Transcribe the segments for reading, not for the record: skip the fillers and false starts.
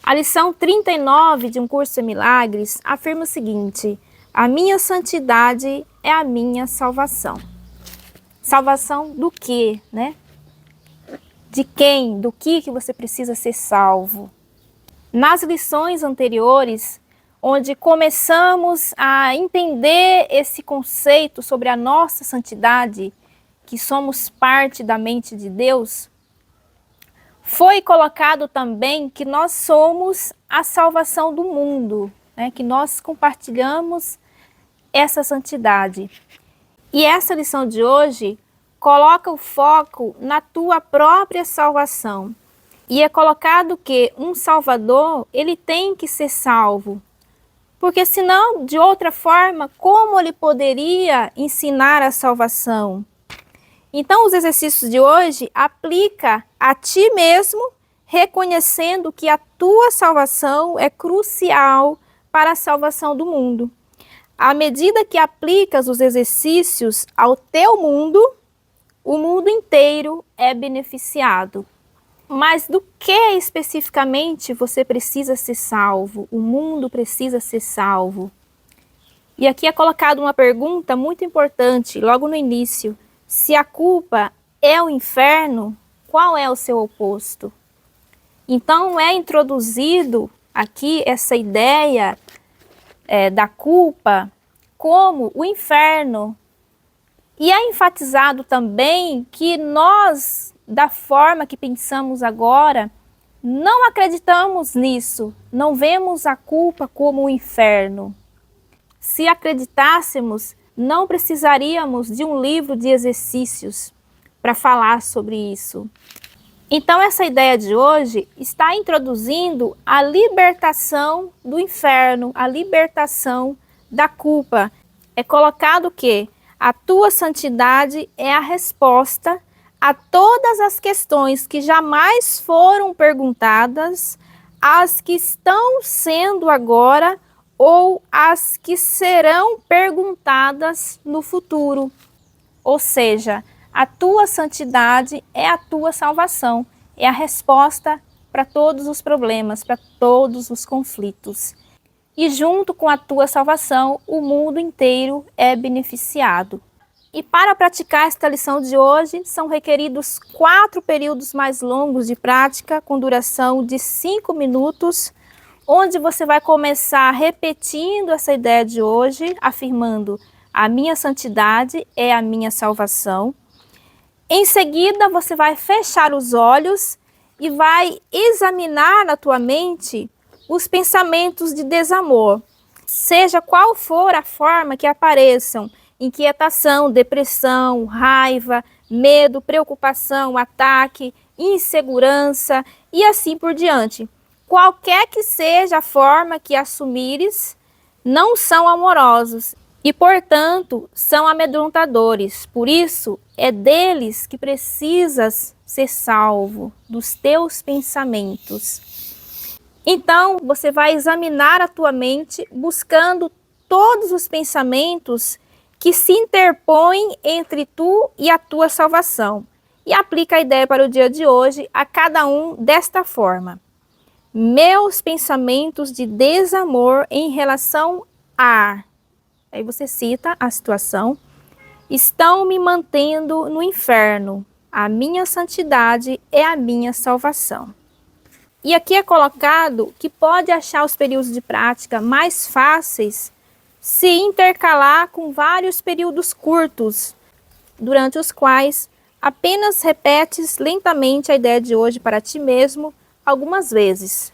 A lição 39 de Um Curso em Milagres afirma o seguinte: a minha santidade é a minha salvação. Salvação do quê, né? De quem? Do que você precisa ser salvo? Nas lições anteriores, onde começamos a entender esse conceito sobre a nossa santidade, que somos parte da mente de Deus, foi colocado também que nós somos a salvação do mundo, né? Que nós compartilhamos essa santidade. E essa lição de hoje coloca o foco na tua própria salvação. E é colocado que um salvador, ele tem que ser salvo. Porque senão, de outra forma, como ele poderia ensinar a salvação? Então, os exercícios de hoje aplica a ti mesmo, reconhecendo que a tua salvação é crucial para a salvação do mundo. À medida que aplicas os exercícios ao teu mundo, o mundo inteiro é beneficiado. Mas do que especificamente você precisa ser salvo? O mundo precisa ser salvo. E aqui é colocada uma pergunta muito importante, logo no início. Se a culpa é o inferno, qual é o seu oposto? Então é introduzido aqui essa ideia da culpa como o inferno. E é enfatizado também que nós, da forma que pensamos agora, não acreditamos nisso, não vemos a culpa como o inferno. Se acreditássemos, não precisaríamos de um livro de exercícios para falar sobre isso. Então essa ideia de hoje está introduzindo a libertação do inferno, a libertação da culpa. É colocado que a tua santidade é a resposta a todas as questões que jamais foram perguntadas, as que estão sendo agora ou as que serão perguntadas no futuro. Ou seja, a tua santidade é a tua salvação, é a resposta para todos os problemas, para todos os conflitos. E junto com a tua salvação, o mundo inteiro é beneficiado. E para praticar esta lição de hoje, são requeridos 4 períodos mais longos de prática, com duração de 5 minutos, onde você vai começar repetindo essa ideia de hoje, afirmando: a minha santidade é a minha salvação. Em seguida, você vai fechar os olhos e vai examinar na tua mente os pensamentos de desamor, seja qual for a forma que apareçam: inquietação, depressão, raiva, medo, preocupação, ataque, insegurança e assim por diante. Qualquer que seja a forma que assumires, não são amorosos e, portanto, são amedrontadores. Por isso, é deles que precisas ser salvo, dos teus pensamentos. Então, você vai examinar a tua mente, buscando todos os pensamentos que se interpõem entre tu e a tua salvação. E aplica a ideia para o dia de hoje a cada um desta forma: meus pensamentos de desamor em relação a... Aí você cita a situação: estão me mantendo no inferno. A minha santidade é a minha salvação. E aqui é colocado que pode achar os períodos de prática mais fáceis se intercalar com vários períodos curtos, durante os quais apenas repetes lentamente a ideia de hoje para ti mesmo algumas vezes.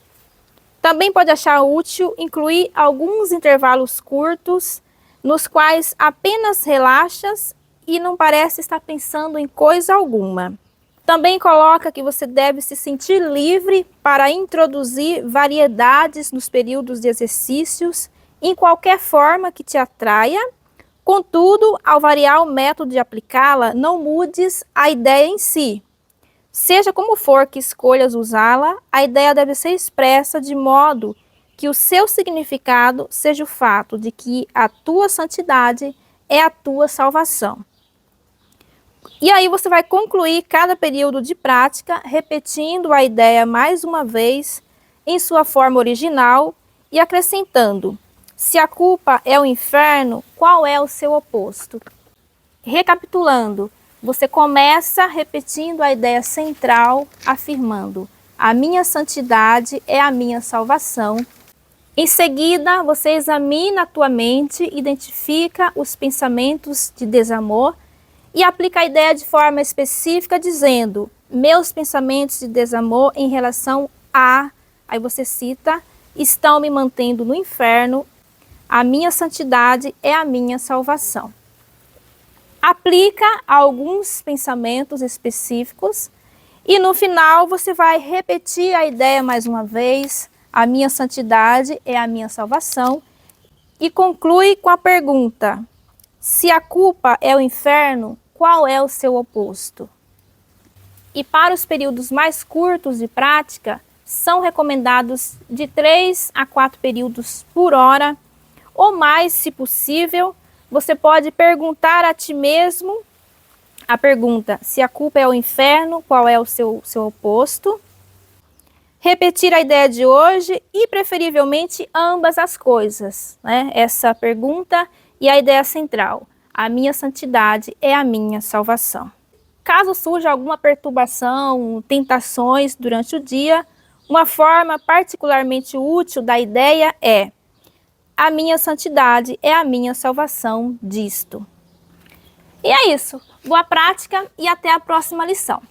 Também pode achar útil incluir alguns intervalos curtos, nos quais apenas relaxas e não parece estar pensando em coisa alguma. Também coloca que você deve se sentir livre para introduzir variedades nos períodos de exercícios, em qualquer forma que te atraia. Contudo, ao variar o método de aplicá-la, não mudes a ideia em si. Seja como for que escolhas usá-la, a ideia deve ser expressa de modo que o seu significado seja o fato de que a tua santidade é a tua salvação. E aí você vai concluir cada período de prática repetindo a ideia mais uma vez, em sua forma original e acrescentando: se a culpa é o inferno, qual é o seu oposto? Recapitulando, você começa repetindo a ideia central, afirmando: a minha santidade é a minha salvação. Em seguida, você examina a tua mente, identifica os pensamentos de desamor e aplica a ideia de forma específica, dizendo: meus pensamentos de desamor em relação a, aí você cita, estão me mantendo no inferno, a minha santidade é a minha salvação. Aplica alguns pensamentos específicos e no final você vai repetir a ideia mais uma vez: a minha santidade é a minha salvação, e conclui com a pergunta: se a culpa é o inferno, qual é o seu oposto? E para os períodos mais curtos de prática, são recomendados de 3 a 4 períodos por hora, ou mais se possível. Você pode perguntar a ti mesmo a pergunta: se a culpa é o inferno, qual é o seu oposto? Repetir a ideia de hoje e, preferivelmente, ambas as coisas, né? Essa pergunta e a ideia central: a minha santidade é a minha salvação. Caso surja alguma perturbação, tentações durante o dia, uma forma particularmente útil da ideia é: a minha santidade é a minha salvação disto. E é isso. Boa prática e até a próxima lição.